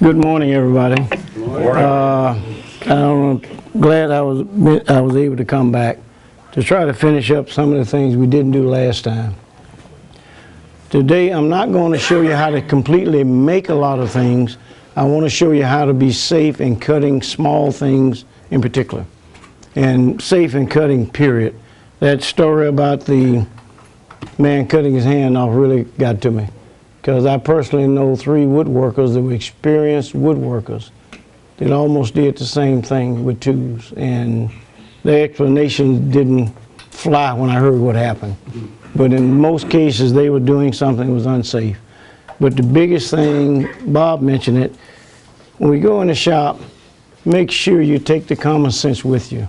Good morning, everybody. I'm glad I was able to come back to try to finish up some of the things we didn't do last time. Today, I'm not going to show you how to completely make a lot of things. I want to show you how to be safe in cutting small things in particular, and safe in cutting, period. That story about the man cutting his hand off really got to me, because I personally know 3 woodworkers that were experienced woodworkers that almost did the same thing with tools, and their explanation didn't fly when I heard what happened. But in most cases, they were doing something that was unsafe. But the biggest thing, Bob mentioned it, when we go in the shop, make sure you take the common sense with you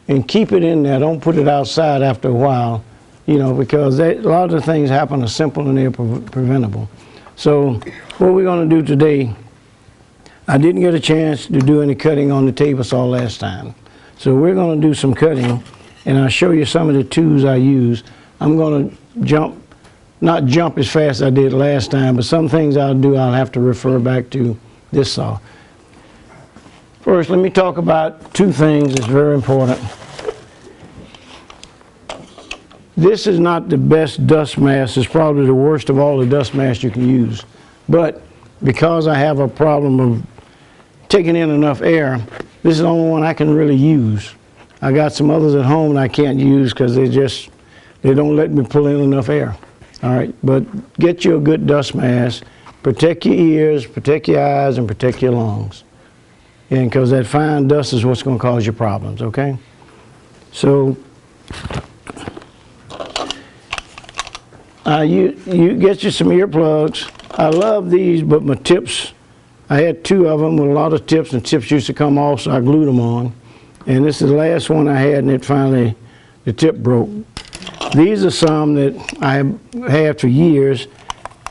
and keep it in there. Don't put it outside after a while, you know, because a lot of the things happen are simple and they're preventable. So what we're going to do today, I didn't get a chance to do any cutting on the table saw last time. So we're going to do some cutting, and I'll show you some of the tools I use. I'm going to not jump as fast as I did last time, but some things I'll do, I'll have to refer back to this saw. First, let me talk about 2 things that's very important. This is not the best dust mask. It's probably the worst of all the dust masks you can use. But because I have a problem of taking in enough air, this is the only one I can really use. I got some others at home that I can't use because they don't let me pull in enough air. All right, but get you a good dust mask. Protect your ears, protect your eyes, and protect your lungs. And because that fine dust is what's going to cause you problems, okay? So you get you some earplugs. I love these, but my tips, I had 2 of them with a lot of tips, and tips used to come off, so I glued them on. And this is the last one I had, and it finally, the tip broke. These are some that I have had for years.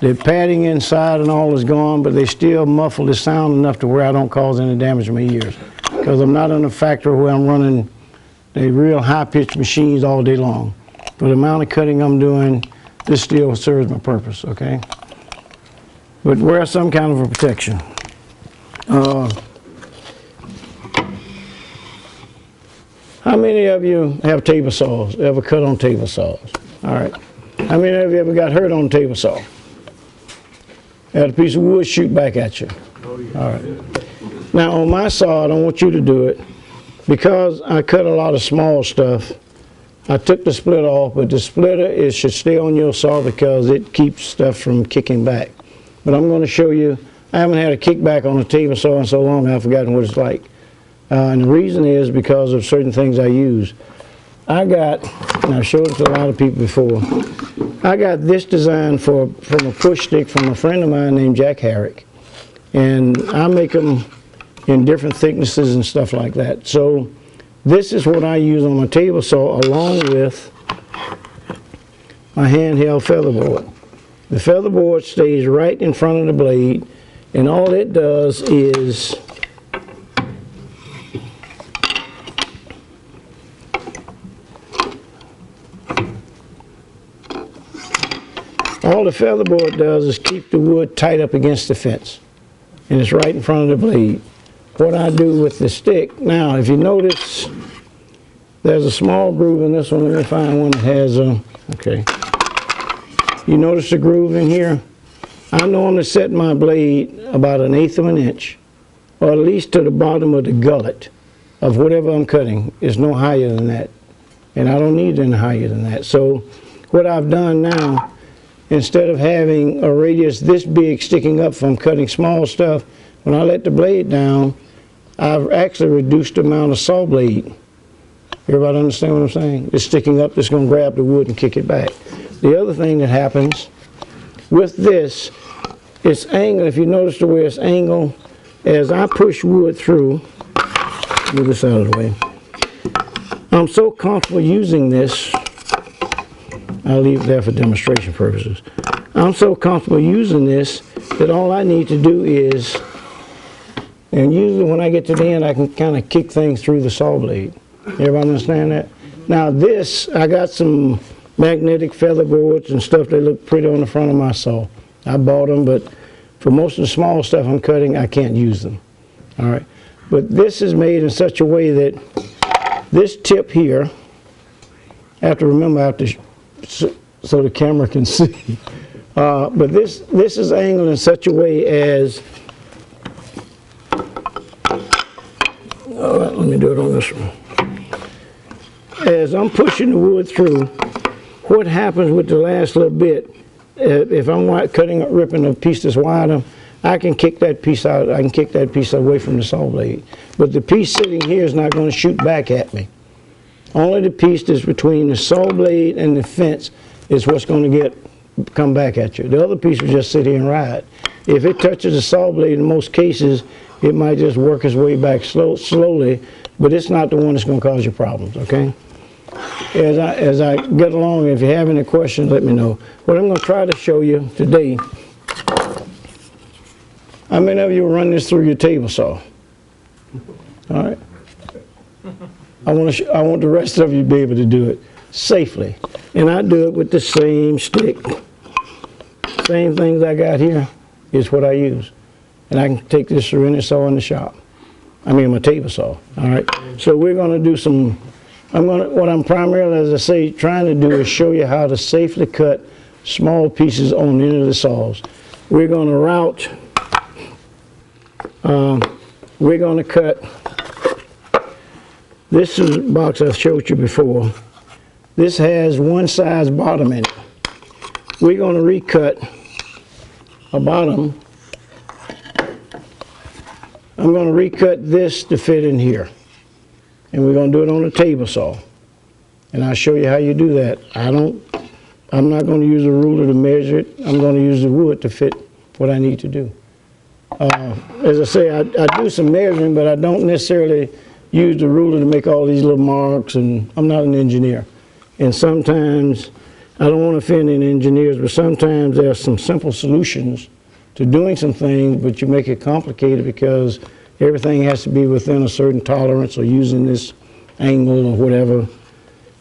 The padding inside and all is gone, but they still muffle the sound enough to where I don't cause any damage to my ears. Because I'm not in a factory where I'm running the real high-pitched machines all day long. For the amount of cutting I'm doing, this still serves my purpose, okay? But wear some kind of a protection. How many of you have table saws, ever cut on table saws? All right. How many of you ever got hurt on a table saw? Had a piece of wood shoot back at you? Oh, yeah. All right. Now on my saw, I don't want you to do it. Because I cut a lot of small stuff, I took the splitter off, but the splitter should stay on your saw because it keeps stuff from kicking back. But I'm going to show you, I haven't had a kickback on a table saw in so long I've forgotten what it's like. And the reason is because of certain things I use. And I've showed it to a lot of people before, I got this design from a push stick from a friend of mine named Jack Herrick. And I make them in different thicknesses and stuff like that. So this is what I use on my table saw along with my handheld featherboard. The featherboard stays right in front of the blade, and all it does is all the featherboard does is keep the wood tight up against the fence, and it's right in front of the blade. What I do with the stick, now if you notice, there's a small groove in this one. Let me find one that has a, okay. You notice the groove in here? I normally set my blade about 1/8 of an inch, or at least to the bottom of the gullet of whatever I'm cutting. It's no higher than that, and I don't need any higher than that. So what I've done now, instead of having a radius this big sticking up from cutting small stuff, when I let the blade down, I've actually reduced the amount of saw blade. Everybody understand what I'm saying? It's sticking up, it's going to grab the wood and kick it back. The other thing that happens with this, it's angled. If you notice the way it's angled, as I push wood through, move this out of the way, I'm so comfortable using this. I'll leave it there for demonstration purposes. I'm so comfortable using this that all I need to do is, and usually when I get to the end, I can kind of kick things through the saw blade. Everybody understand that? Now this, I got some magnetic feather boards and stuff. They look pretty on the front of my saw. I bought them, but For most of the small stuff I'm cutting, I can't use them. All right. But this is made in such a way that this tip here, I have to remember, so the camera can see. But this is angled in such a way as, let me do it on this one. As I'm pushing the wood through, what happens with the last little bit, if I'm ripping a piece that's wider, I can kick that piece out, I can kick that piece away from the saw blade. But the piece sitting here is not going to shoot back at me. Only the piece that's between the saw blade and the fence is what's going to come back at you. The other piece will just sit here and ride. If it touches the saw blade, in most cases, it might just work its way back slowly, but it's not the one that's going to cause you problems, okay? As I get along, if you have any questions, let me know. What I'm going to try to show you today, how many of you will run this through your table saw? All right. I want the rest of you to be able to do it safely. And I do it with the same stick. Same things I got here is what I use. And I can take this through any saw in the shop. I mean my table saw. All right. So we're going to do some, what I'm primarily, as I say, trying to do is show you how to safely cut small pieces on the end of the saws. We're going to route, we're going to cut, this is a box I've showed you before. This has one size bottom in it. We're going to recut a bottom. I'm going to recut this to fit in here. And we're going to do it on a table saw. And I'll show you how you do that. I'm not going to use a ruler to measure it. I'm going to use the wood to fit what I need to do. As I say, I do some measuring, but I don't necessarily use the ruler to make all these little marks, and I'm not an engineer. And sometimes, I don't want to offend any engineers, but sometimes there are some simple solutions to doing some things, but you make it complicated because everything has to be within a certain tolerance or using this angle or whatever.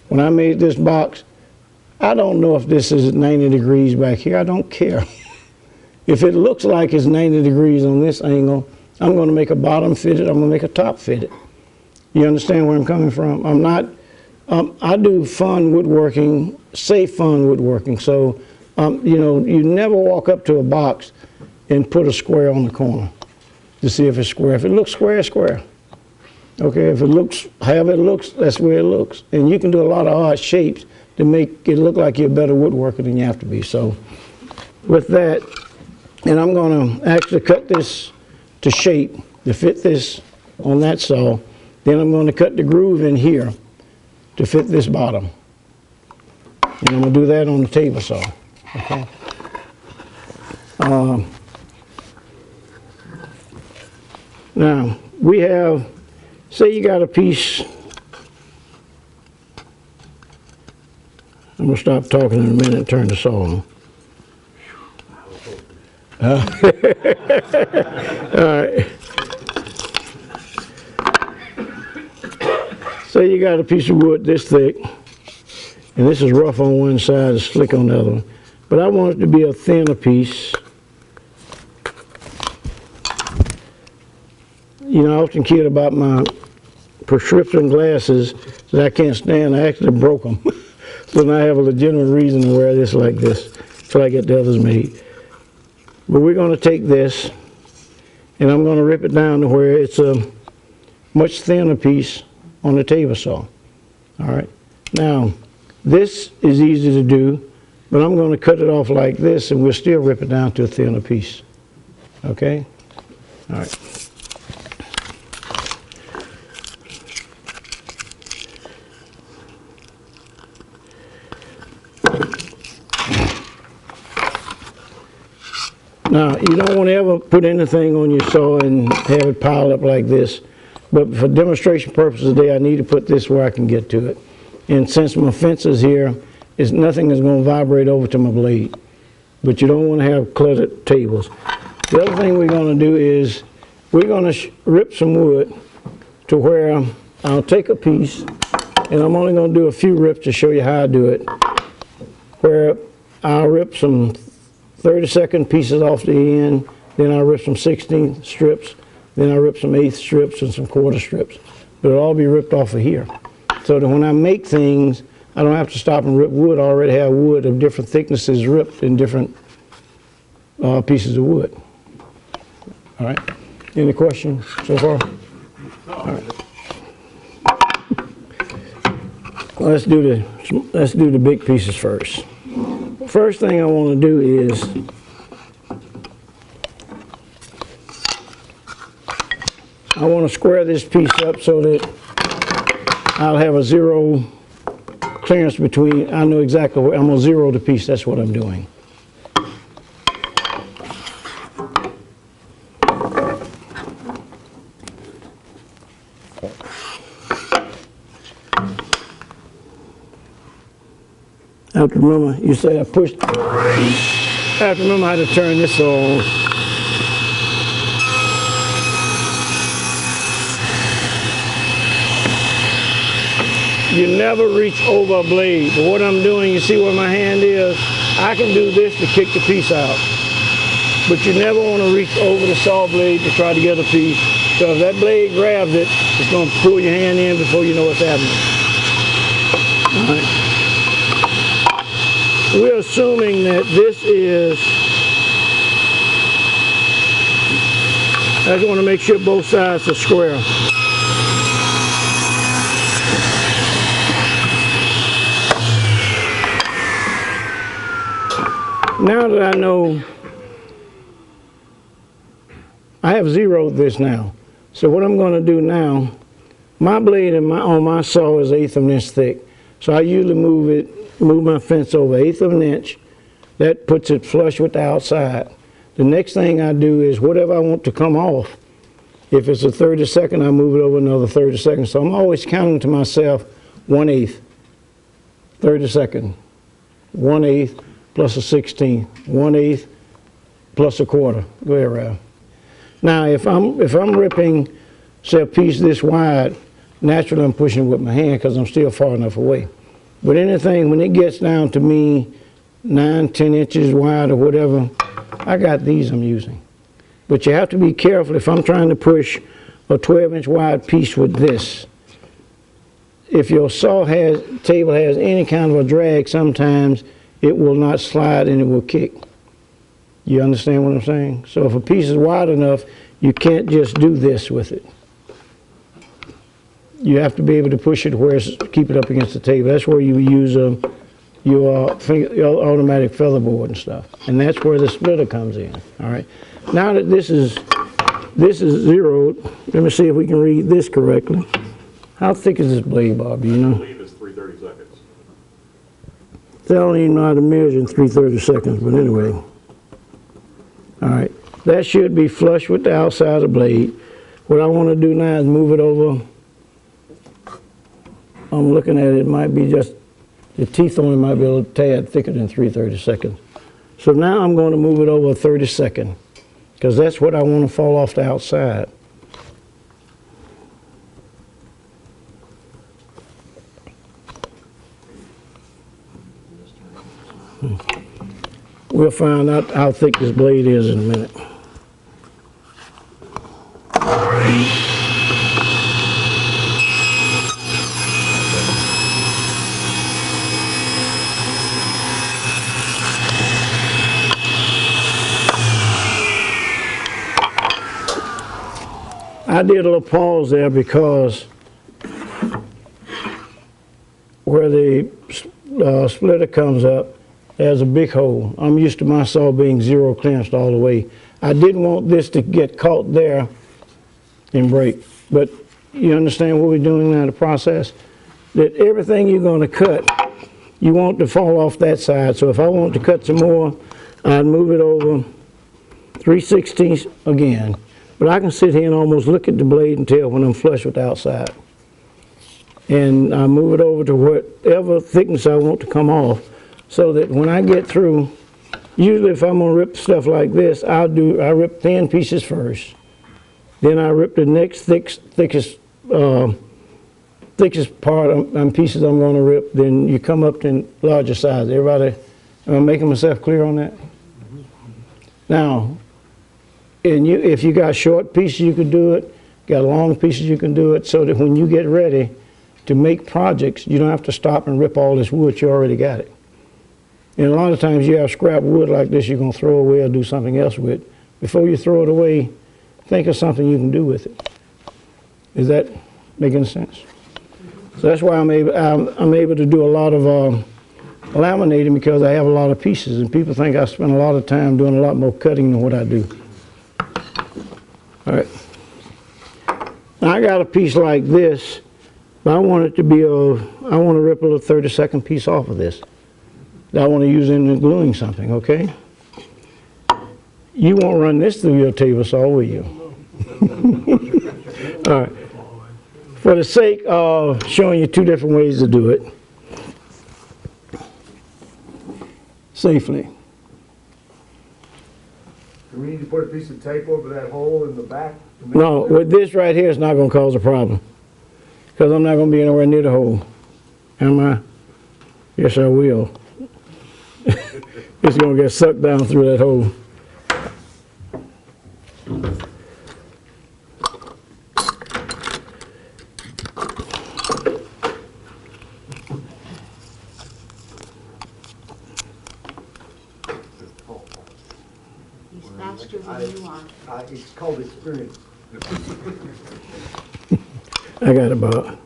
When I made this box, I don't know if this is 90 degrees back here. I don't care. If it looks like it's 90 degrees on this angle, I'm going to make a bottom fitted, I'm going to make a top fitted. You understand where I'm coming from? I'm not, I do fun woodworking, safe fun woodworking. So, you know, you never walk up to a box and put a square on the corner to see if it's square. If it looks square, it's square. Okay, if it looks, however it looks, that's where it looks. And you can do a lot of odd shapes to make it look like you're a better woodworker than you have to be. So, with that, and I'm going to actually cut this to shape to fit this on that saw. Then I'm going to cut the groove in here to fit this bottom. And I'm going to do that on the table saw. Okay. Now, we have, say you got a piece, I'm going to stop talking in a minute and turn the saw on. All right. Say you got a piece of wood this thick, and this is rough on one side, it's slick on the other one. But I want it to be a thinner piece. You know, I often kid about my prescription glasses that I can't stand. I actually broke them. So now I have a legitimate reason to wear this like this until I get the others made. But we're going to take this, and I'm going to rip it down to where it's a much thinner piece on the table saw. All right. Now, this is easy to do, but I'm going to cut it off like this, and we'll still rip it down to a thinner piece. Okay? All right. Now, you don't want to ever put anything on your saw and have it piled up like this. But for demonstration purposes today, I need to put this where I can get to it. And since my fence is here, nothing is going to vibrate over to my blade. But you don't want to have cluttered tables. The other thing we're going to do is we're going to rip some wood to where I'll take a piece, and I'm only going to do a few rips to show you how I do it, where I'll rip some 30-second pieces off the end then I rip some 16th strips, then I rip some 1/8 strips and some 1/4 strips. But it'll all be ripped off of here. So that when I make things, I don't have to stop and rip wood. I already have wood of different thicknesses ripped in different pieces of wood. All right. Any questions so far? All right. Let's do the big pieces first. First thing I want to do is I want to square this piece up so that I'll have a zero clearance between. I know exactly where I'm going to zero the piece. That's what I'm doing. I have to remember, you say I pushed, I have to remember how to turn this on. You never reach over a blade, but what I'm doing, you see where my hand is? I can do this to kick the piece out. But you never want to reach over the saw blade to try to get a piece, because if that blade grabs it, it's going to pull your hand in before you know what's happening. All right. We're assuming that this is, I just want to make sure both sides are square. Now that I know, I have zeroed this now. So what I'm going to do now, my blade on my saw is 1/8 of an inch thick. So I usually move my fence over 1/8 of an inch. That puts it flush with the outside. The next thing I do is whatever I want to come off, if it's a 32nd, I move it over another 32nd. So I'm always counting to myself 1/8, 32nd, 1/8 plus a 16th, 1/8 plus a 1/4. Go ahead, Ralph. Now if I'm ripping, say, a piece this wide, naturally I'm pushing it with my hand because I'm still far enough away. But anything, when it gets down to me 9, 10 inches wide or whatever, I got these I'm using. But you have to be careful if I'm trying to push a 12-inch wide piece with this. If your table has any kind of a drag, sometimes it will not slide and it will kick. You understand what I'm saying? So if a piece is wide enough, you can't just do this with it. You have to be able to push it where keep it up against the table. That's where you use your automatic feather board and stuff. And that's where the splitter comes in. All right. Now that this is zeroed, let me see if we can read this correctly. How thick is this blade, Bob? Do you know? I believe it's 3/32. I don't even know how to measure in 3/32, but anyway. All right. That should be flush with the outside of the blade. What I want to do now is move it over. I'm looking at it, it might be just, the teeth on it might be a little tad thicker than 3/32. So now I'm going to move it over a 32nd, because that's what I want to fall off the outside. We'll find out how thick this blade is in a minute. I did a little pause there because where the splitter comes up, there's a big hole. I'm used to my saw being zero clearanced all the way. I didn't want this to get caught there and break. But you understand what we're doing now, the process? That everything you're going to cut, you want to fall off that side. So if I want to cut some more, I'd move it over 3/16 again. But I can sit here and almost look at the blade and tell when I'm flush with the outside. And I move it over to whatever thickness I want to come off, so that when I get through, usually if I'm going to rip stuff like this, I rip thin pieces first. Then I rip the next thickest part of pieces I'm going to rip. Then you come up to larger size. Everybody, am I making myself clear on that? Now, And if you got short pieces, you can do it. Got long pieces, you can do it. So that when you get ready to make projects, you don't have to stop and rip all this wood. You already got it. And a lot of times you have scrap wood like this you're going to throw away or do something else with. Before you throw it away, think of something you can do with it. Is that making sense? So that's why I'm able to do a lot of laminating, because I have a lot of pieces, and people think I spend a lot of time doing a lot more cutting than what I do. All right. Now I got a piece like this, but I want it to be I want to rip a little 30-second piece off of this that I want to use in gluing something, okay? You won't run this through your table saw, will you? All right. For the sake of showing you two different ways to do it safely. Do we need to put a piece of tape over that hole in the back? No, with this right here, it's not going to cause a problem, because I'm not going to be anywhere near the hole. Am I? Yes, I will. It's going to get sucked down through that hole. He's faster than you are. It's called experience. I got it, Bob.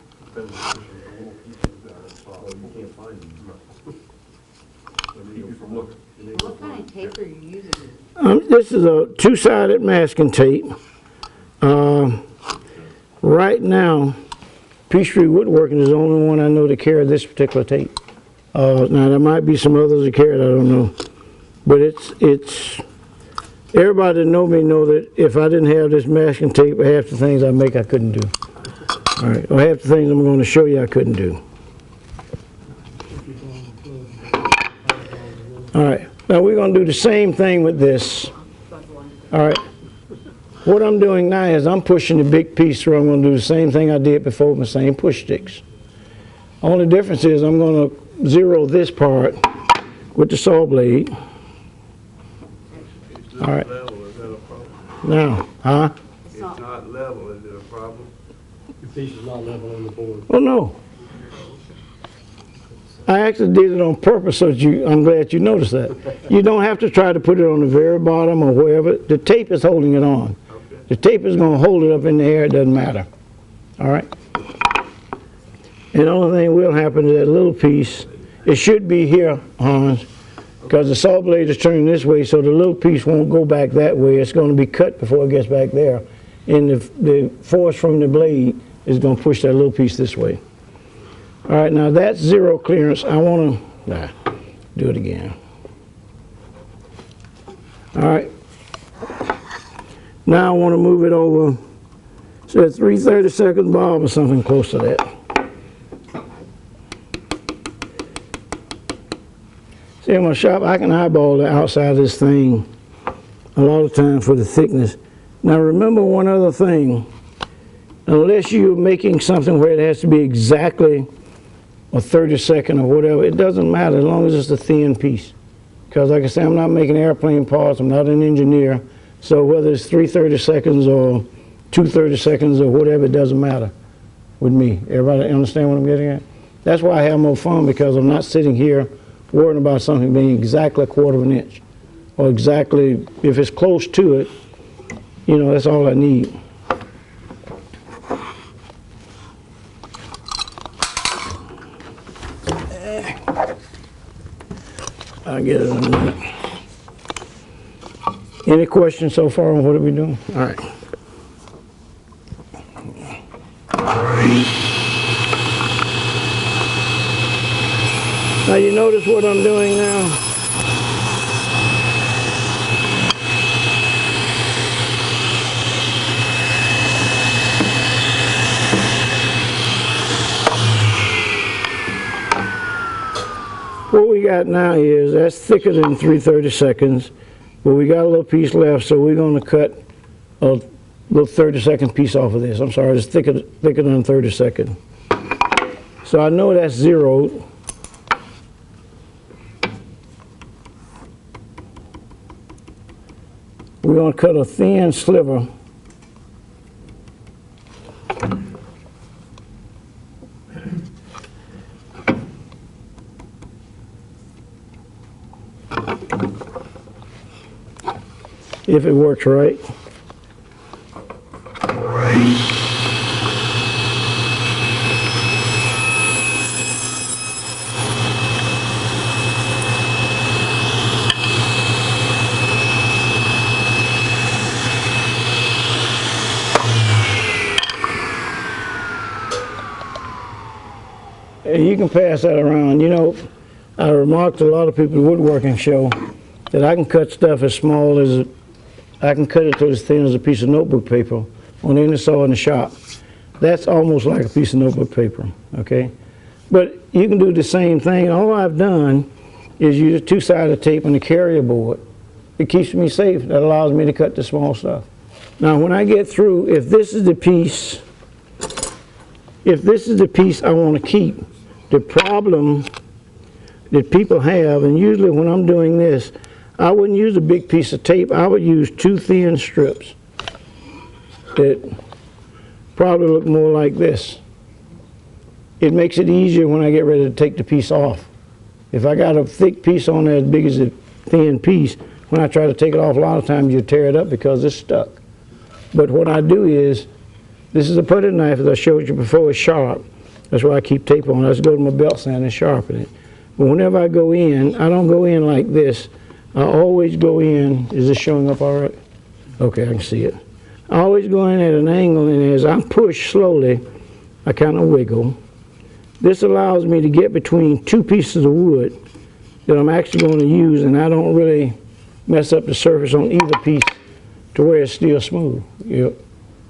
What kind of tape are you using? This is a two-sided masking tape. Right now, Peachtree Woodworking is the only one I know to carry this particular tape. Now there might be some others that carry it, I don't know. But it's everybody that know me know that if I didn't have this masking tape, half the things I make I couldn't do. All right, or half the things I'm going to show you I couldn't do. All right, now we're going to do the same thing with this. All right, what I'm doing now is I'm pushing the big piece through. I'm going to do the same thing I did before with the same push sticks. Only difference is I'm going to zero this part with the saw blade. All right. Level, is that a problem? Now, huh? It's not level, is it a problem? Your piece is not level on the board. Oh, no. I actually did it on purpose, so that I'm glad you noticed that. You don't have to try to put it on the very bottom or wherever. The tape is holding it on. Okay. The tape is going to hold it up in the air. It doesn't matter. All right? And the only thing will happen is that little piece, it should be here, Hans, because the saw blade is turning this way, so the little piece won't go back that way. It's going to be cut before it gets back there. And the force from the blade is going to push that little piece this way. All right, now that's zero clearance. I want to do it again. All right. Now I want to move it over. So at 3/32 bob or something close to that. See, in my shop, I can eyeball the outside of this thing a lot of times for the thickness. Now remember one other thing. Unless you're making something where it has to be exactly a 32nd or whatever, it doesn't matter as long as it's a thin piece. Because like I say, I'm not making airplane parts, I'm not an engineer, so whether it's 3/32 or 2/32 or whatever, it doesn't matter with me. Everybody understand what I'm getting at? That's why I have more fun, because I'm not sitting here worrying about something being exactly 1/4 of an inch. Or exactly, if it's close to it, you know, that's all I need. I'll get it in a minute. Any questions so far on what are we doing? All right. Now you notice what I'm doing now? What we got now is, that's thicker than 3/32, but we got a little piece left, so we're going to cut a little 30-second piece off of this. I'm sorry, it's thicker than 30-second. So I know that's zeroed. we're going to cut a thin sliver. If it works right. And you can pass that around. You know, I remarked to a lot of people at the woodworking show that I can cut stuff as small as, I can cut it to as thin as a piece of notebook paper on any saw in the shop. That's almost like a piece of notebook paper, okay? But you can do the same thing. All I've done is use a two-sided tape and a carrier board. It keeps me safe. That allows me to cut the small stuff. Now when I get through, if this is the piece I want to keep, the problem that people have, and usually when I'm doing this, I wouldn't use a big piece of tape. I would use two thin strips that probably look more like this. It makes it easier when I get ready to take the piece off. If I got a thick piece on there as big as a thin piece, when I try to take it off, a lot of times you tear it up because it's stuck. But what I do is, this is a putty knife, as I showed you before, it's sharp. That's why I keep tape on. I just go to my belt stand and sharpen it. But whenever I go in, I don't go in like this. I always go in, is this showing up all right? Okay, I can see it. I always go in at an angle, and as I push slowly, I kind of wiggle. This allows me to get between two pieces of wood that I'm actually going to use, and I don't really mess up the surface on either piece to where it's still smooth. Yep.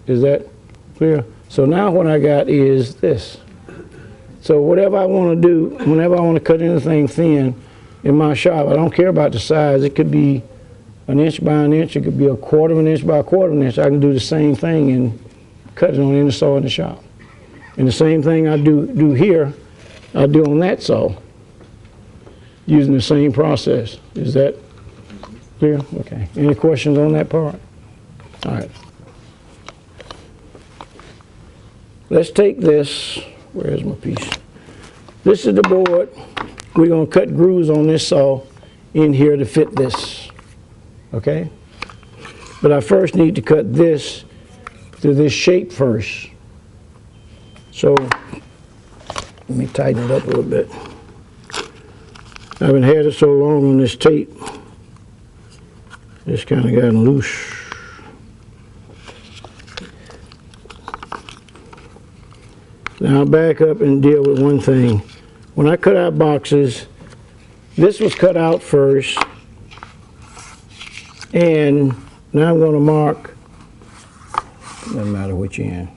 Is that clear? So now what I got is this. So whatever I want to do, whenever I want to cut anything thin in my shop, I don't care about the size. It could be an inch by an inch. It could be a quarter of an inch by a quarter of an inch. I can do the same thing and cut it on any saw in the shop. And the same thing I do here, I do on that saw, using the same process. Is that clear? Okay. Any questions on that part? All right. Let's take this. Where's my piece? This is the board. We're going to cut grooves on this saw in here to fit this. Okay? But I first need to cut this to this shape first. So let me tighten it up a little bit. I haven't had it so long on this tape. It's kind of gotten loose. Now I'll back up and deal with one thing. When I cut out boxes, this was cut out first, and now I'm going to mark, doesn't matter which end.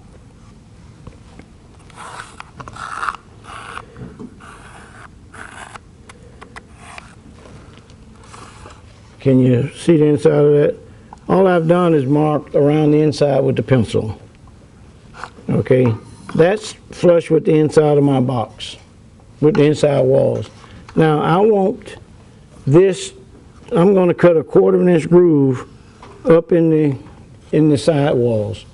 Can you see the inside of that? All I've done is marked around the inside with the pencil. Okay, that's flush with the inside of my box, with the inside walls. Now I want this, I'm going to cut a quarter of an inch groove up in the side walls.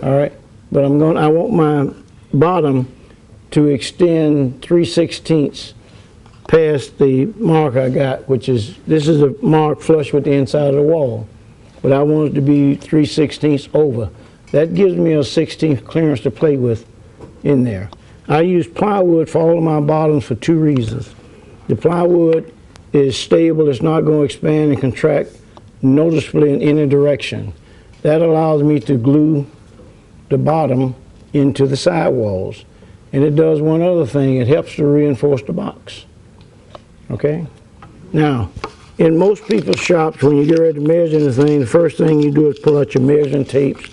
All right, but I want my bottom to extend 3/16 past the mark I got, which is, this is a mark flush with the inside of the wall, but I want it to be 3/16 over. That gives me a 16th clearance to play with in there. I use plywood for all of my bottoms for two reasons. The plywood is stable, it's not going to expand and contract noticeably in any direction. That allows me to glue the bottom into the side walls. And it does one other thing, it helps to reinforce the box. Okay? Now, in most people's shops, when you get ready to measure anything, the first thing you do is pull out your measuring tapes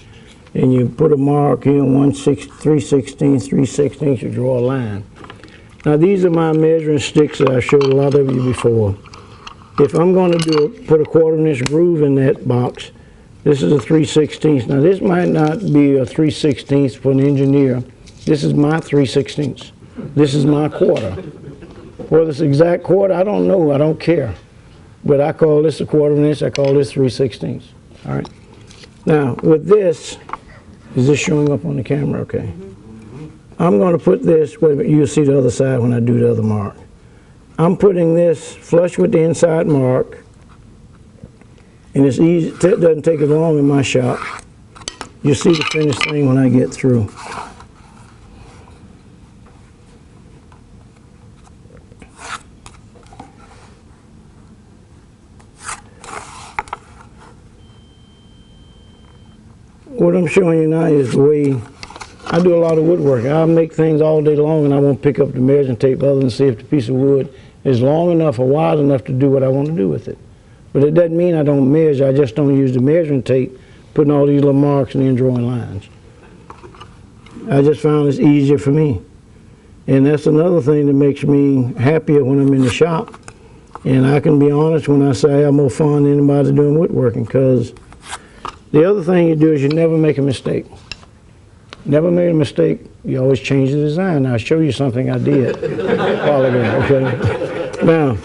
and you put a mark in 3/16, you draw a line. Now these are my measuring sticks that I showed a lot of you before. If I'm going to put a quarter of an inch groove in that box, this is a 3/16. Now this might not be a 3/16 for an engineer. This is my 3/16. This is my quarter. Whether it's exact quarter, I don't know, I don't care. But I call this a quarter of an inch, I call this 3/16. All right. Now, with this, is this showing up on the camera? Okay. I'm going to put this, wait a minute, you'll see the other side when I do the other mark. I'm putting this flush with the inside mark, and it's easy, it doesn't take as long in my shop. You'll see the finished thing when I get through. What I'm showing you now is the way I do a lot of woodwork. I'll make things all day long and I won't pick up the measuring tape other than see if the piece of wood is long enough or wide enough to do what I want to do with it. But it doesn't mean I don't measure, I just don't use the measuring tape, putting all these little marks and then drawing lines. I just found it's easier for me. And that's another thing that makes me happier when I'm in the shop. And I can be honest when I say I have more fun than anybody doing woodworking, because the other thing you do is you never make a mistake. Never made a mistake. You always change the design. I'll show you something I did a while ago, okay? Now,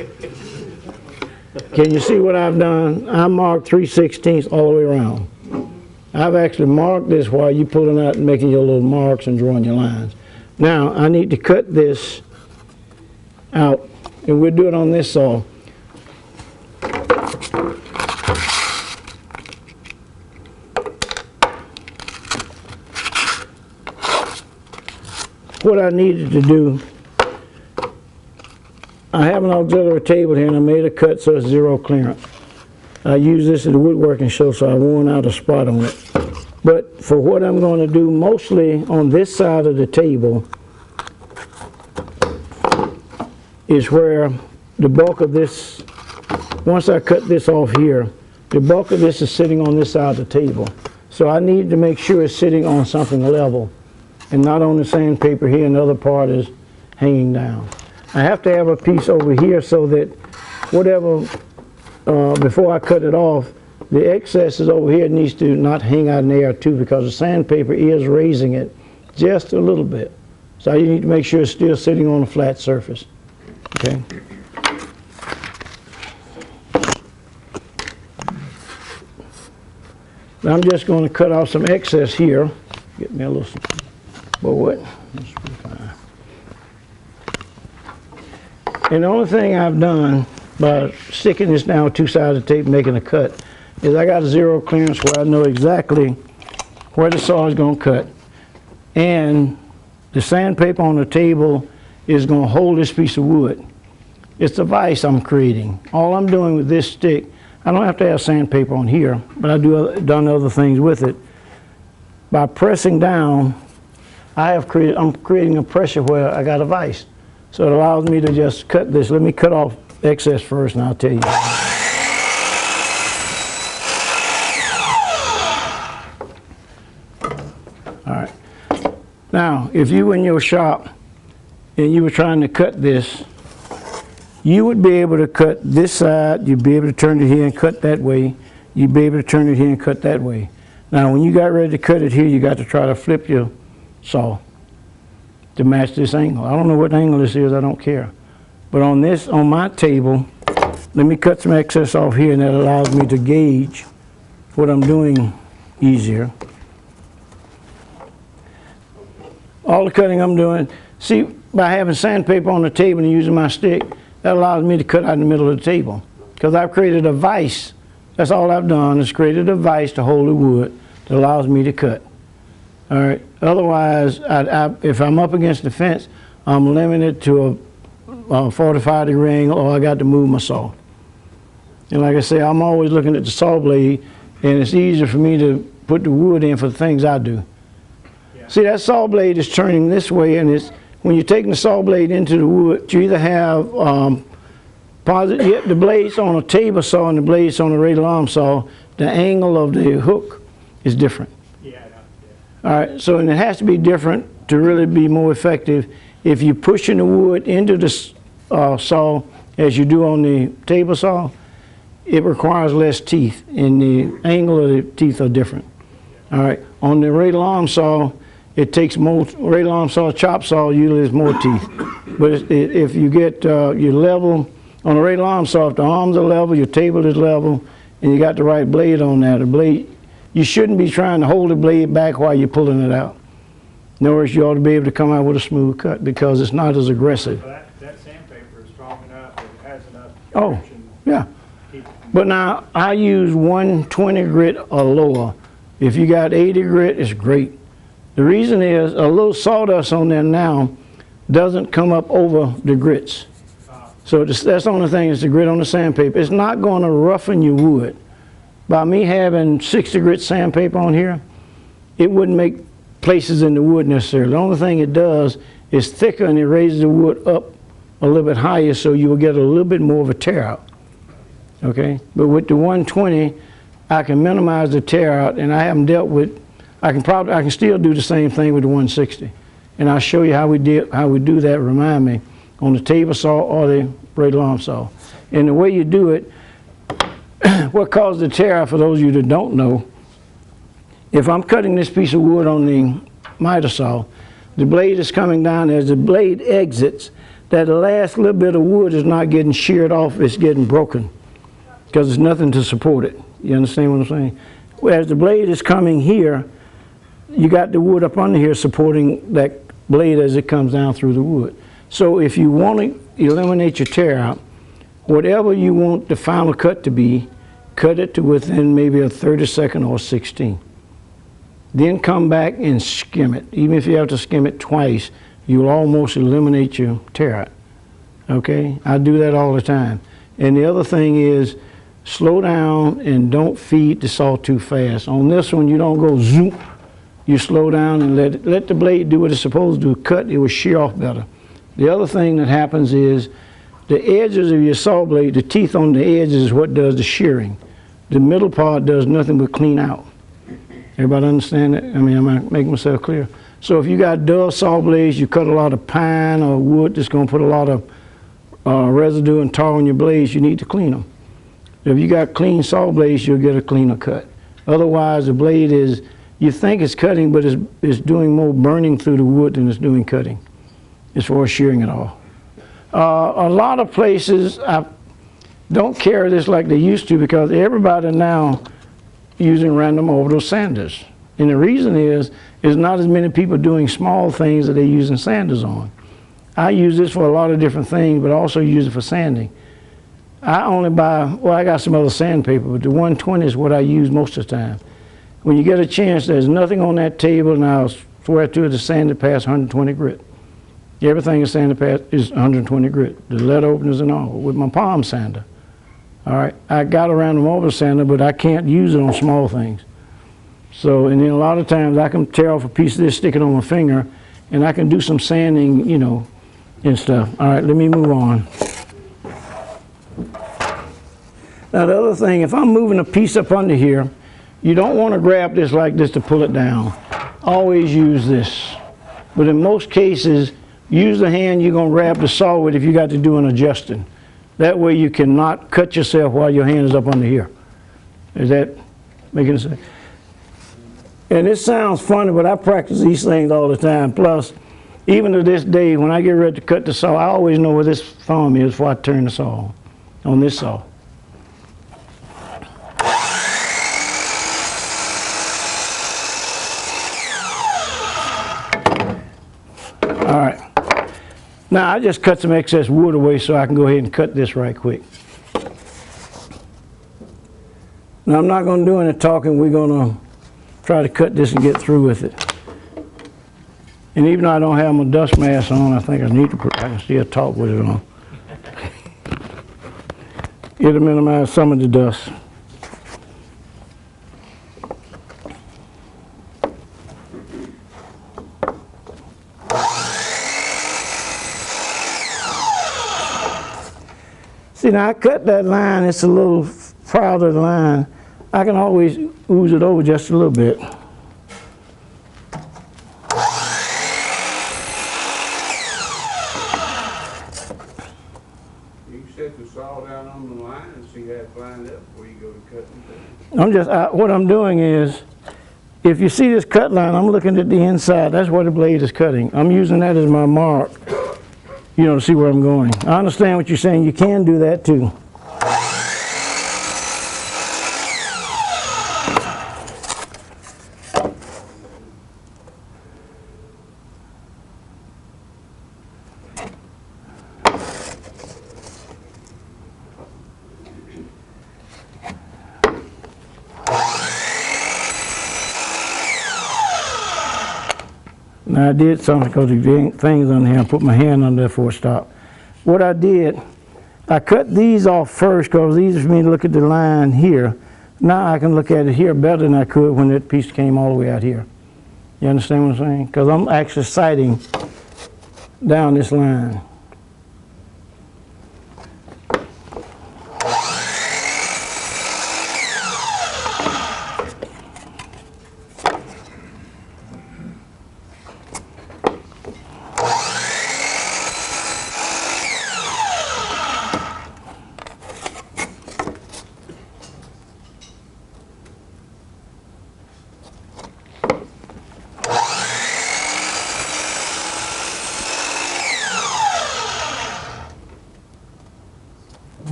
can you see what I've done? I marked 3/16 all the way around. I've actually marked this while you're pulling out and making your little marks and drawing your lines. Now, I need to cut this out, and we'll do it on this saw. What I needed to do, I have an auxiliary table here and I made a cut so it's zero clearance. I use this at the woodworking show, so I worn out a spot on it. But for what I'm going to do mostly on this side of the table is where the bulk of this, once I cut this off here, the bulk of this is sitting on this side of the table. So I need to make sure it's sitting on something level and not on the sandpaper here and the other part is hanging down. I have to have a piece over here so that whatever, before I cut it off, the excess is over here needs to not hang out in the air too, because the sandpaper is raising it just a little bit. So you need to make sure it's still sitting on a flat surface. Okay. Now I'm just going to cut off some excess here. Get me a little board. That's pretty fine. And the only thing I've done by sticking this down with two sides of tape and making a cut is I got a zero clearance where I know exactly where the saw is going to cut. And the sandpaper on the table is going to hold this piece of wood. It's a vise I'm creating. All I'm doing with this stick, I don't have to have sandpaper on here, but I done other things with it. By pressing down, I'm creating a pressure where I got a vise. So it allows me to just cut this. Let me cut off excess first and I'll tell you. All right. Now, if you were in your shop and you were trying to cut this, you would be able to cut this side, you'd be able to turn it here and cut that way, you'd be able to turn it here and cut that way. Now, when you got ready to cut it here, you got to try to flip your saw to match this angle. I don't know what angle this is, I don't care. But on this, on my table, let me cut some excess off here, and that allows me to gauge what I'm doing easier. All the cutting I'm doing, see, by having sandpaper on the table and using my stick, that allows me to cut out in the middle of the table. Because I've created a vise. That's all I've done, is created a vise to hold the wood that allows me to cut. All right. Otherwise, if I'm up against the fence, I'm limited to a 45-degree angle, or I got to move my saw. And like I say, I'm always looking at the saw blade, and it's easier for me to put the wood in for the things I do. Yeah. See, that saw blade is turning this way, and it's when you're taking the saw blade into the wood, you either have the blade's on a table saw and the blade's on a radial arm saw, the angle of the hook is different. Yeah. All right, so and it has to be different to really be more effective. If you're pushing the wood into the saw as you do on the table saw, it requires less teeth, and the angle of the teeth are different. All right, on the radial arm saw, it takes more, radial arm saw, chop saw usually is more teeth. But if you get your level, on a radial arm saw, if the arms are level, your table is level, and you got the right blade on there, the blade, you shouldn't be trying to hold the blade back while you're pulling it out. In other words, you ought to be able to come out with a smooth cut because it's not as aggressive. But that sandpaper is strong enough, it has enough Oh, friction yeah. to keep it. But now, I use 120 grit or lower. If you got 80 grit, it's great. The reason is a little sawdust on there now doesn't come up over the grits. So that's the only thing is the grit on the sandpaper. It's not going to roughen your wood. By me having 60 grit sandpaper on here, it wouldn't make places in the wood necessarily. The only thing it does is thicker and it raises the wood up a little bit higher so you will get a little bit more of a tear out. Okay? But with the 120, I can minimize the tear out, and I haven't dealt with, I can still do the same thing with the 160. And I'll show you how we do that, remind me, on the table saw or the braided alarm saw. And the way you do it, what causes the tear out, for those of you that don't know, if I'm cutting this piece of wood on the miter saw, the blade is coming down. As the blade exits, that last little bit of wood is not getting sheared off, it's getting broken because there's nothing to support it. You understand what I'm saying? Whereas the blade is coming here, you got the wood up under here supporting that blade as it comes down through the wood. So if you want to eliminate your tear out, whatever you want the final cut to be, cut it to within maybe a 32nd or 16. Then come back and skim it. Even if you have to skim it twice, you'll almost eliminate your tear out. Okay? I do that all the time. And the other thing is, slow down and don't feed the saw too fast. On this one, you don't go zoom. You slow down and let the blade do what it's supposed to do. Cut, it will shear off better. The other thing that happens is the edges of your saw blade, the teeth on the edges is what does the shearing. The middle part does nothing but clean out. Everybody understand that? I mean, am I making myself clear? So if you got dull saw blades, you cut a lot of pine or wood that's going to put a lot of residue and tar on your blades, you need to clean them. If you got clean saw blades, you'll get a cleaner cut. Otherwise, the blade is, you think it's cutting, but it's doing more burning through the wood than it's doing cutting as far as shearing it off. A lot of places don't carry this like they used to because everybody now using random orbital sanders. And the reason is not as many people doing small things that they're using sanders on. I use this for a lot of different things, but I also use it for sanding. I only buy, well, I got some other sandpaper, but the 120 is what I use most of the time. When you get a chance, there's nothing on that table, and I'll swear to it, the sanded past 120 grit. Everything is sanded past is 120 grit. The lead openers and all, with my palm sander. All right, I got a random orbital sander, but I can't use it on small things. So, and then a lot of times I can tear off a piece of this, stick it on my finger, and I can do some sanding, you know, and stuff. All right, let me move on. Now the other thing, if I'm moving a piece up under here, you don't want to grab this like this to pull it down. Always use this. But in most cases, use the hand you're going to grab the saw with if you got to do an adjusting. That way you cannot cut yourself while your hand is up under here. Is that making sense? And this sounds funny, but I practice these things all the time. Plus, even to this day, when I get ready to cut the saw, I always know where this thumb is before I turn the saw on this saw. All right. Now, I just cut some excess wood away so I can go ahead and cut this right quick. Now, I'm not going to do any talking. We're going to try to cut this and get through with it. And even though I don't have my dust mask on, I think I need to I can still talk with it on. It'll minimize some of the dust. See, now I cut that line, it's a little proud of the line. I can always ooze it over just a little bit. You can set the saw down on the line and see how it lined up before you go to cutting. What I'm doing is, if you see this cut line, I'm looking at the inside. That's where the blade is cutting. I'm using that as my mark, you know, to see where I'm going. I understand what you're saying. You can do that too. Now I did something because the things on here, I put my hand under there before it stopped. What I did, I cut these off first because it's easy for me to look at the line here. Now I can look at it here better than I could when that piece came all the way out here. You understand what I'm saying? Because I'm actually sighting down this line.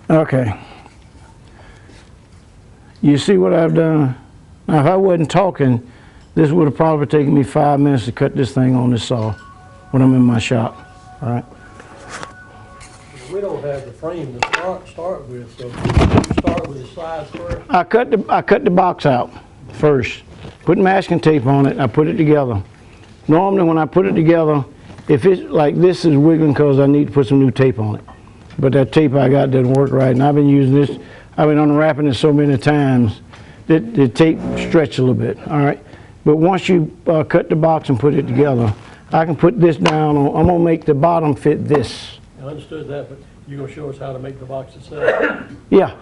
Okay. You see what I've done? Now, if I wasn't talking, this would have probably taken me 5 minutes to cut this thing on this saw when I'm in my shop. All right. We don't have the frame to start with, so you start with the slides first. I cut the box out first. Put masking tape on it. I put it together. Normally, when I put it together, if it's like this is wiggling because I need to put some new tape on it. But that tape I got doesn't work right, and I've been using this. I've been unwrapping it so many times that the tape stretched a little bit. All right. But once you cut the box and put it together, I can put this down on. I'm gonna make the bottom fit this. I understood that, but you're gonna show us how to make the box itself. Yeah.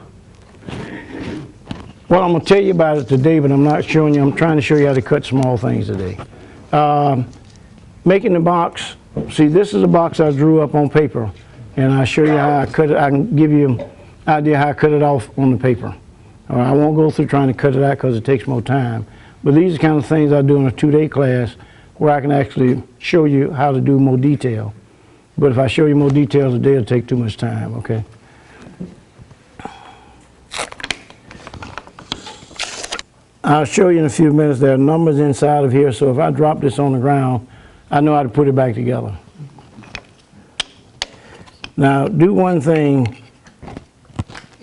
Well, I'm gonna tell you about it today, but I'm not showing you. I'm trying to show you how to cut small things today. Making the box. See, this is a box I drew up on paper, and I'll show you how I cut it. I can give you an idea how I cut it off on the paper. All right, I won't go through trying to cut it out because it takes more time. But these are the kind of things I do in a 2-day class where I can actually show you how to do more detail. But if I show you more details today, it'll take too much time, okay? I'll show you in a few minutes. There are numbers inside of here, so if I drop this on the ground, I know how to put it back together. Now, do one thing.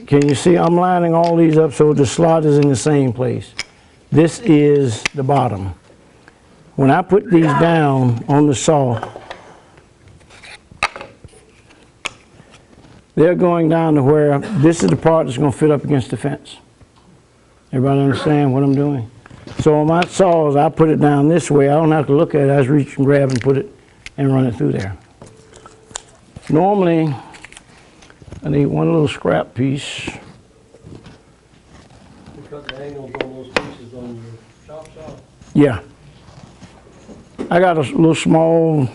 Can you see I'm lining all these up so the slot is in the same place? This is the bottom. When I put these down on the saw, they're going down to where this is the part that's going to fit up against the fence. Everybody understand what I'm doing? So on my saws, I put it down this way. I don't have to look at it. I just reach and grab and put it and run it through there. Normally, I need one little scrap piece. You cut the angles on those pieces on your chop saw. Yeah. I got a little small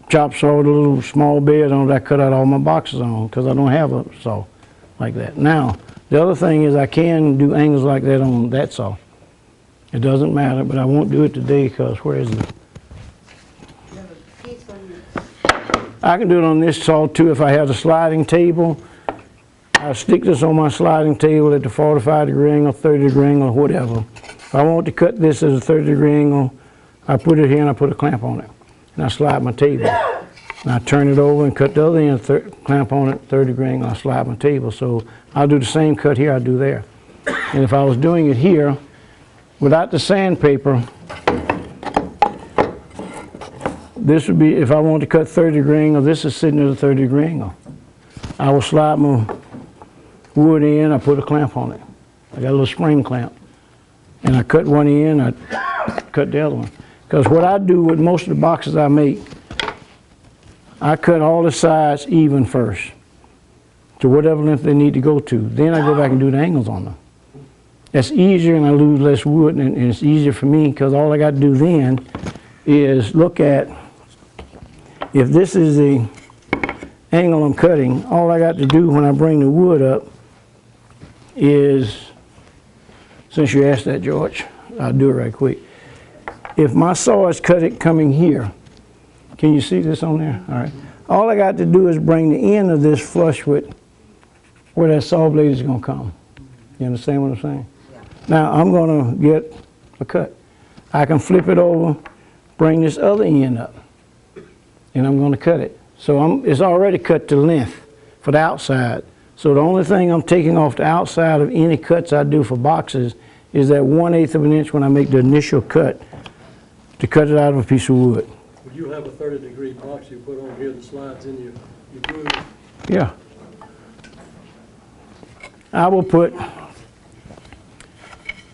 chop saw with a little small bed on it I cut out all my boxes on because I don't have a saw like that. Now, the other thing is I can do angles like that on that saw. It doesn't matter, but I won't do it today because where is it? You have a piece on your, I can do it on this saw too if I have a sliding table. I stick this on my sliding table at the 45-degree angle, 30-degree angle, or whatever. If I want to cut this as a 30-degree angle, I put it here and I put a clamp on it. And I slide my table. And I turn it over and cut the other end, clamp on it, 30-degree angle, I slide my table. So I'll do the same cut here I do there. And if I was doing it here, without the sandpaper, this would be, if I wanted to cut 30-degree angle, this is sitting at a 30-degree angle. I will slide my wood in, I put a clamp on it. I got a little spring clamp. And I cut one end, I cut the other one. Because what I do with most of the boxes I make, I cut all the sides even first to whatever length they need to go to. Then I go back and do the angles on them. That's easier and I lose less wood and it's easier for me because all I got to do then is look at, if this is the angle I'm cutting, all I got to do when I bring the wood up is, since you asked that, George, I'll do it right quick. If my saw is cut it coming here, can you see this on there? All right. All I got to do is bring the end of this flush with where that saw blade is going to come. You understand what I'm saying? Yeah. Now I'm going to get a cut. I can flip it over, bring this other end up, and I'm going to cut it. So it's already cut to length for the outside. So the only thing I'm taking off the outside of any cuts I do for boxes is that 1/8 of an inch when I make the initial cut to cut it out of a piece of wood. Would you have a 30-degree box you put on here that slides in your groove? Yeah. I will put,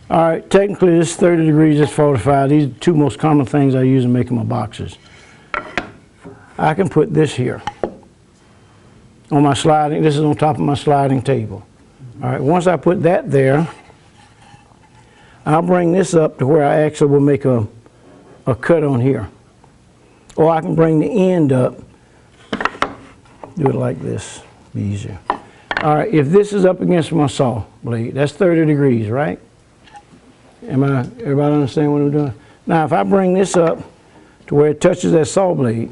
all right, technically this is 30 degrees, this is 45. These are the two most common things I use in making my boxes. I can put this here on my sliding, this is on top of my sliding table. All right, once I put that there, I'll bring this up to where I actually will make a cut on here. Or I can bring the end up, do it like this, be easier. All right, if this is up against my saw blade, that's 30 degrees, right? Everybody understand what I'm doing? Now, if I bring this up to where it touches that saw blade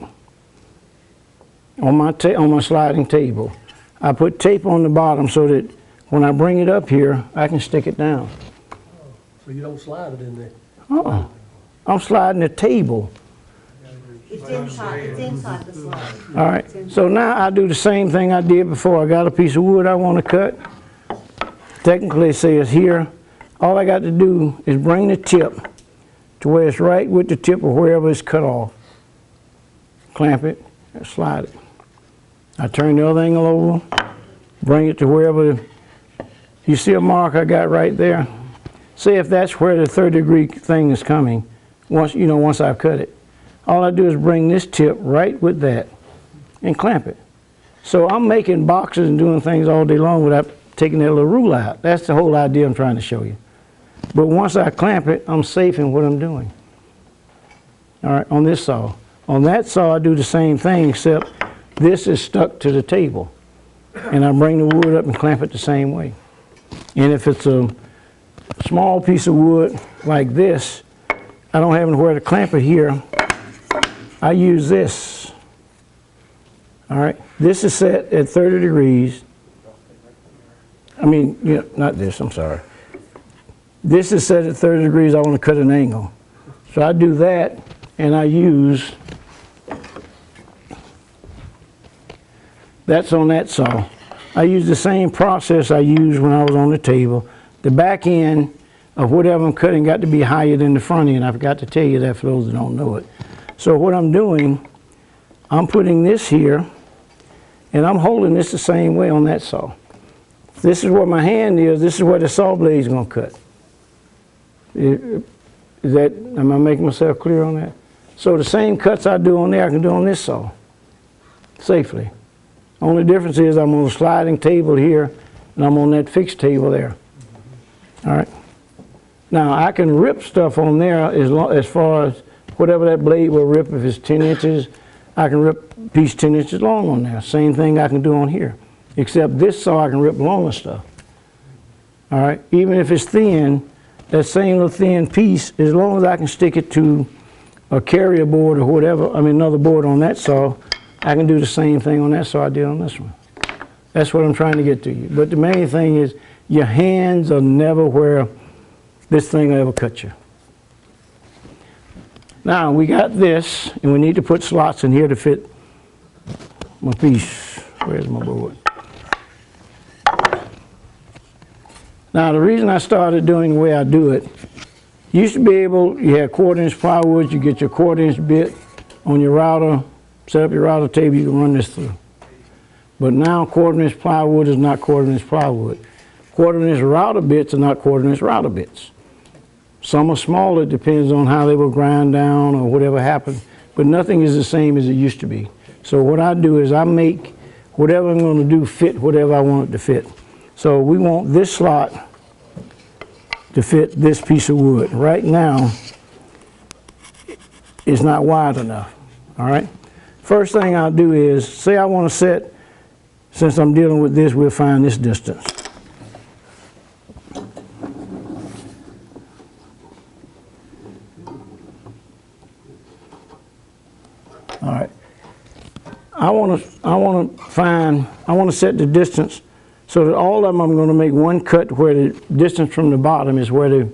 on my sliding table, I put tape on the bottom so that when I bring it up here, I can stick it down. So you don't slide it in there? Uh-uh. I'm sliding the table. It's inside the slide. All right, so now I do the same thing I did before. I got a piece of wood I want to cut. Technically it says here, all I got to do is bring the tip to where it's right with the tip of wherever it's cut off. Clamp it, and slide it. I turn the other angle over, bring it to wherever, you see a mark I got right there? See if that's where the 30-degree thing is coming, once I've cut it. All I do is bring this tip right with that and clamp it. So I'm making boxes and doing things all day long without taking that little rule out. That's the whole idea I'm trying to show you. But once I clamp it, I'm safe in what I'm doing. All right, on this saw. On that saw, I do the same thing, except this is stuck to the table. And I bring the wood up and clamp it the same way. And if it's a small piece of wood like this, I don't have anywhere to clamp it here. I use this. All right, this is set at 30 degrees. I mean, not this, I'm sorry. This is set at 30 degrees, I want to cut an angle. So I do that, and I use, that's on that saw. I use the same process I used when I was on the table. The back end of whatever I'm cutting got to be higher than the front end. I forgot to tell you that for those that don't know it. So what I'm doing, I'm putting this here, and I'm holding this the same way on that saw. This is where my hand is, this is where the saw blade is going to cut. Am I making myself clear on that? So the same cuts I do on there, I can do on this saw, safely. Only difference is I'm on a sliding table here, and I'm on that fixed table there. All right. Now I can rip stuff on there as far as whatever that blade will rip. If it's 10 inches, I can rip a piece 10 inches long on there. Same thing I can do on here. Except this saw I can rip longer stuff. All right, even if it's thin, that same little thin piece, as long as I can stick it to a carrier board or whatever, another board on that saw, I can do the same thing on that saw I did on this one. That's what I'm trying to get to you. But the main thing is your hands are never where this thing will ever cut you. Now we got this, and we need to put slots in here to fit my piece. Where's my board? Now the reason I started doing the way I do it, you used to be able, you had 1/4 inch plywood, you get your 1/4 inch bit on your router, set up your router table, you can run this through. But now 1/4 inch plywood is not 1/4 inch plywood. 1/4 inch router bits are not 1/4 inch router bits. Some are smaller, it depends on how they will grind down or whatever happens, but nothing is the same as it used to be. So what I do is I make whatever I'm going to do fit whatever I want it to fit. So we want this slot to fit this piece of wood. Right now, it's not wide enough, all right? First thing I'll do is, say I want to set, since I'm dealing with this, we'll find this distance. All right. I want to set the distance so that all of them I'm going to make one cut where the distance from the bottom is where the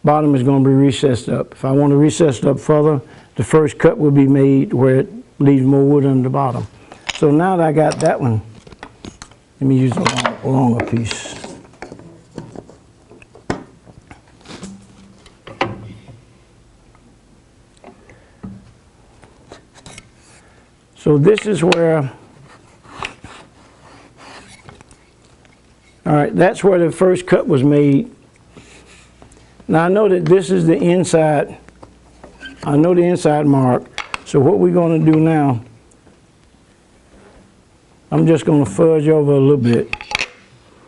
bottom is going to be recessed up. If I want to recess it up further, the first cut will be made where it leaves more wood on the bottom. So now that I got that one Let me use a longer piece. So this is where, all right, that's where the first cut was made. Now I know that this is the inside. I know the inside mark. So what we're going to do now, I'm just going to fudge over a little bit.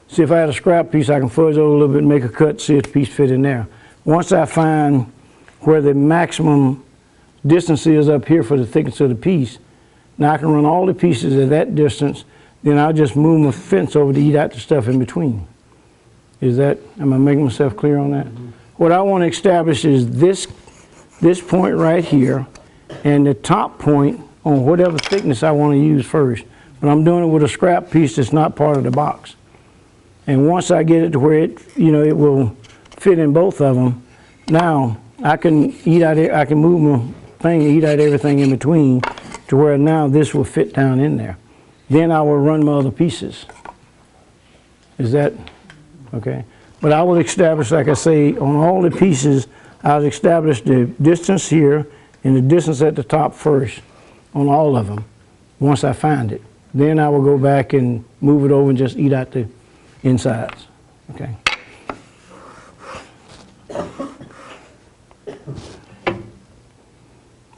See, if I had a scrap piece, I can fudge over a little bit and make a cut, see if the piece fit in there. Once I find where the maximum distance is up here for the thickness of the piece, now I can run all the pieces at that distance, then I'll just move my fence over to eat out the stuff in between. Am I making myself clear on that? Mm-hmm. What I want to establish is this point right here and the top point on whatever thickness I want to use first. But I'm doing it with a scrap piece that's not part of the box. And once I get it to where it will fit in both of them, now I can move my thing and eat out everything in between to where now this will fit down in there. Then I will run my other pieces. Is that okay? But I will establish, like I say, on all the pieces, I'll establish the distance here and the distance at the top first on all of them once I find it. Then I will go back and move it over and just eat out the insides. Okay.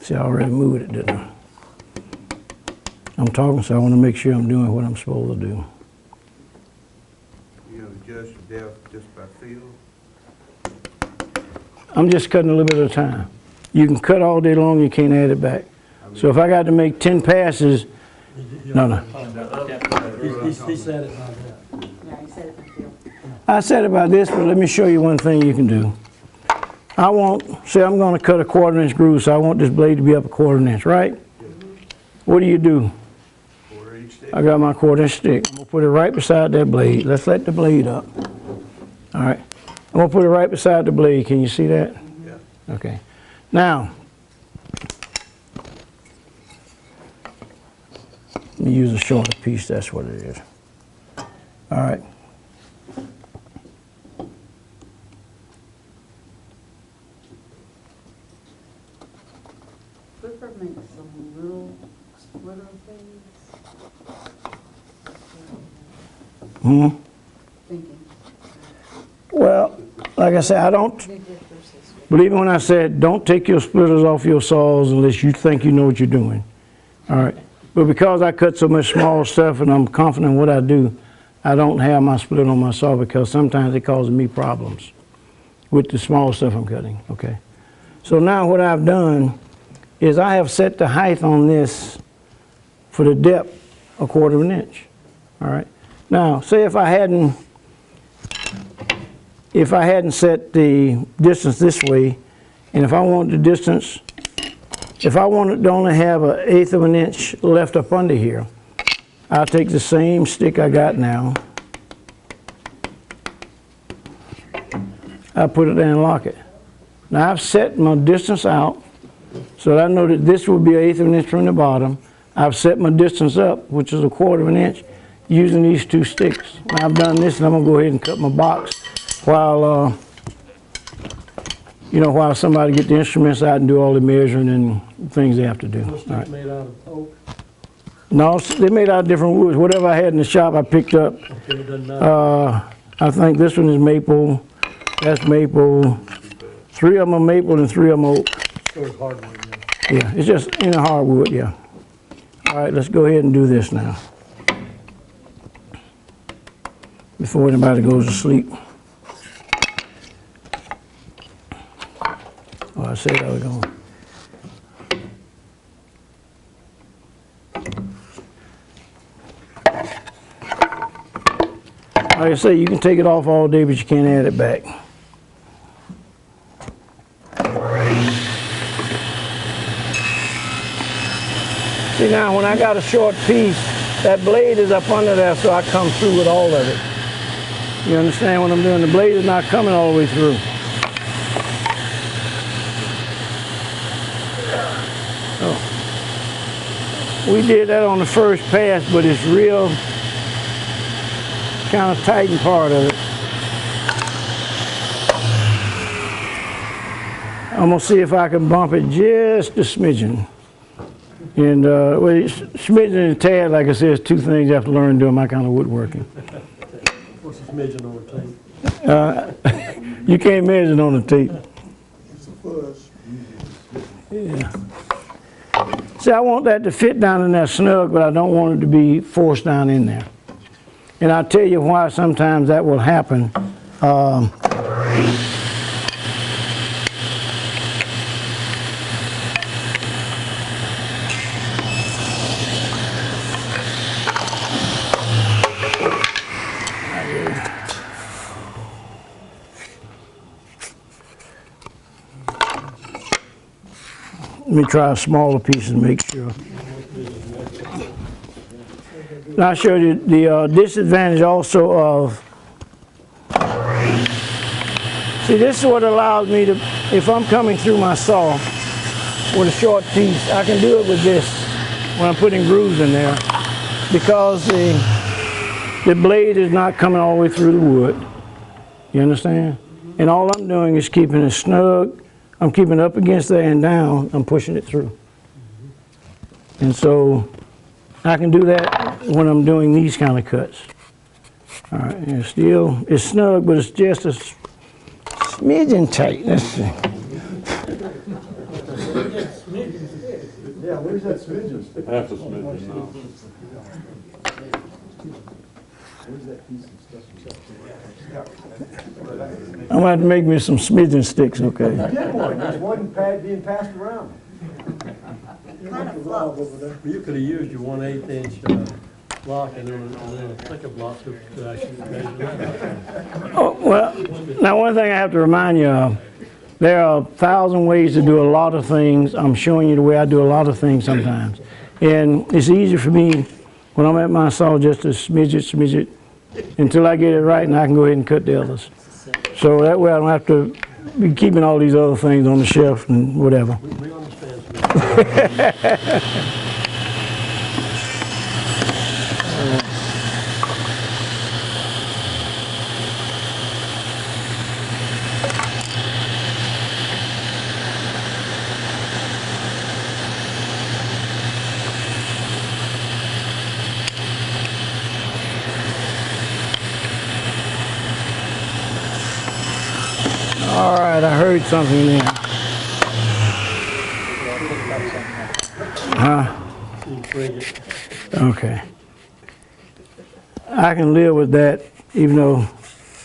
See, I already moved it, didn't I? I'm talking, so I want to make sure I'm doing what I'm supposed to do. You adjust the depth just by feel? I'm just cutting a little bit at a time. You can cut all day long, you can't add it back. So if I got to make 10 passes, no. He said it like that. Yeah, he said it by feel. I said about this, but let me show you one thing you can do. Say I'm going to cut a 1/4 inch groove, so I want this blade to be up a 1/4 inch, right? What do? I got my 1/4 inch stick. I'm going to put it right beside that blade. Let's let the blade up. All right. I'm going to put it right beside the blade. Can you see that? Yeah. Okay. Now, let me use a shorter piece. That's what it is. All right. Clipper makes some little splitter things. Thinking. Well, like I said, I don't. Big difference this way. Believe me when I said, don't take your splitters off your saws unless you think you know what you're doing. All right. But because I cut so much small stuff and I'm confident in what I do, I don't have my split on my saw because sometimes it causes me problems with the small stuff I'm cutting. Okay. So now what I've done is I have set the height on this for the depth a 1/4 inch. All right. Now, say if I hadn't set the distance this way, and if I want the distance, if I wanted to only have 1/8 of an inch left up under here, I'll take the same stick I got now, I'll put it there and lock it. Now I've set my distance out so that I know that this will be 1/8 of an inch from the bottom. I've set my distance up, which is a 1/4 of an inch, using these 2 sticks. Now I've done this and I'm gonna go ahead and cut my box while while somebody get the instruments out and do all the measuring and things they have to do. Those sticks made out of oak. No, they're made out of different woods. Whatever I had in the shop, I picked up. Okay, it doesn't matter. I think this one is maple. That's maple. 3 of them are maple and 3 of them oak. So it's hardwood, yeah. Yeah, it's just in a hardwood, yeah. All right, let's go ahead and do this now before anybody goes to sleep. Oh, I said I was going. Like I say, you can take it off all day, but you can't add it back. See, now when I got a short piece, that blade is up under there, so I come through with all of it. You understand what I'm doing? The blade is not coming all the way through. Oh. We did that on the first pass, but it's real kind of tighten part of it. I'm gonna see if I can bump it just a smidgen. And well, smidgen and tad, like I said, is two things you have to learn doing my kind of woodworking. What's a smidgen on the tape? You can't measure it on the tape. It's a fuzz. Yeah. See, I want that to fit down in there snug, but I don't want it to be forced down in there. And I'll tell you why sometimes that will happen. Let me try a smaller piece and make sure. Now I showed you the disadvantage also of, see, this is what allows me to, if I'm coming through my saw with a short piece, I can do it with this when I'm putting grooves in there, because the blade is not coming all the way through the wood. You understand? And all I'm doing is keeping it snug. I'm keeping it up against there and down, I'm pushing it through. And so I can do that when I'm doing these kind of cuts. All right, and it's snug, but it's just a smidgen tight. Let's see. Yeah, where's that smidgen? Half a smidgen now. Where's that piece of stuff? I'm gonna have to make me some smidgen sticks, okay? Get one, there's one pad being passed around. Kind of floats. You could have used your 1/8 inch block and then a thicker block to actually measure that. Oh, well, now one thing I have to remind you of, there are 1,000 ways to do a lot of things. I'm showing you the way I do a lot of things sometimes. And it's easy for me when I'm at my saw just to smidge it, until I get it right, and I can go ahead and cut the others. So that way I don't have to be keeping all these other things on the shelf and whatever. We understand. All right, I heard something there. Huh? Okay. I can live with that, even though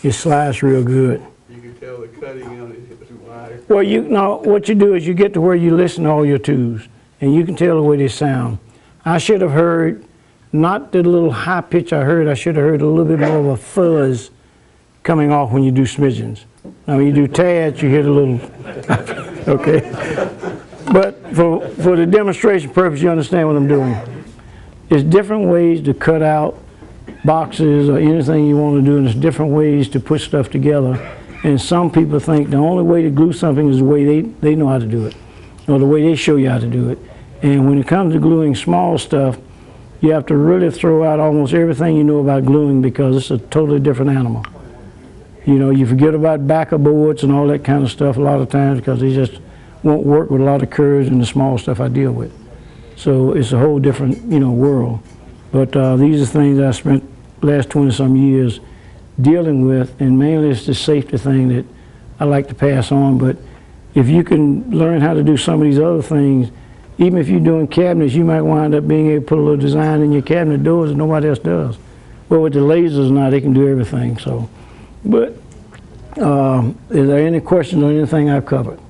it slides real good. You can tell the cutting on it is wide. Well, you know, what you do is you get to where you listen to all your tubes, and you can tell the way they sound. I should have heard, not the little high pitch I heard, I should have heard a little bit more of a fuzz coming off when you do smidgens. Now, when you do tads, you hear the little, okay. But for the demonstration purpose, you understand what I'm doing. There's different ways to cut out boxes or anything you want to do, and there's different ways to put stuff together. And some people think the only way to glue something is the way they know how to do it, or the way they show you how to do it. And when it comes to gluing small stuff, you have to really throw out almost everything you know about gluing, because it's a totally different animal. You know, you forget about backer boards and all that kind of stuff a lot of times, because they just won't work with a lot of curves and the small stuff I deal with. So it's a whole different, you know, world. But these are things I spent the last 20-some years dealing with, and mainly it's the safety thing that I like to pass on. But if you can learn how to do some of these other things, even if you're doing cabinets, you might wind up being able to put a little design in your cabinet doors that nobody else does. Well, with the lasers now, they can do everything. So, but is there any questions on anything I've covered?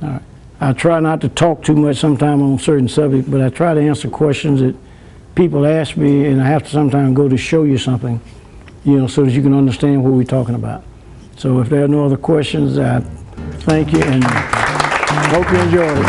All right. I try not to talk too much sometime on certain subjects, but I try to answer questions that people ask me, and I have to sometimes go to show you something, you know, so that you can understand what we're talking about. So if there are no other questions, I thank you and hope you enjoyed it.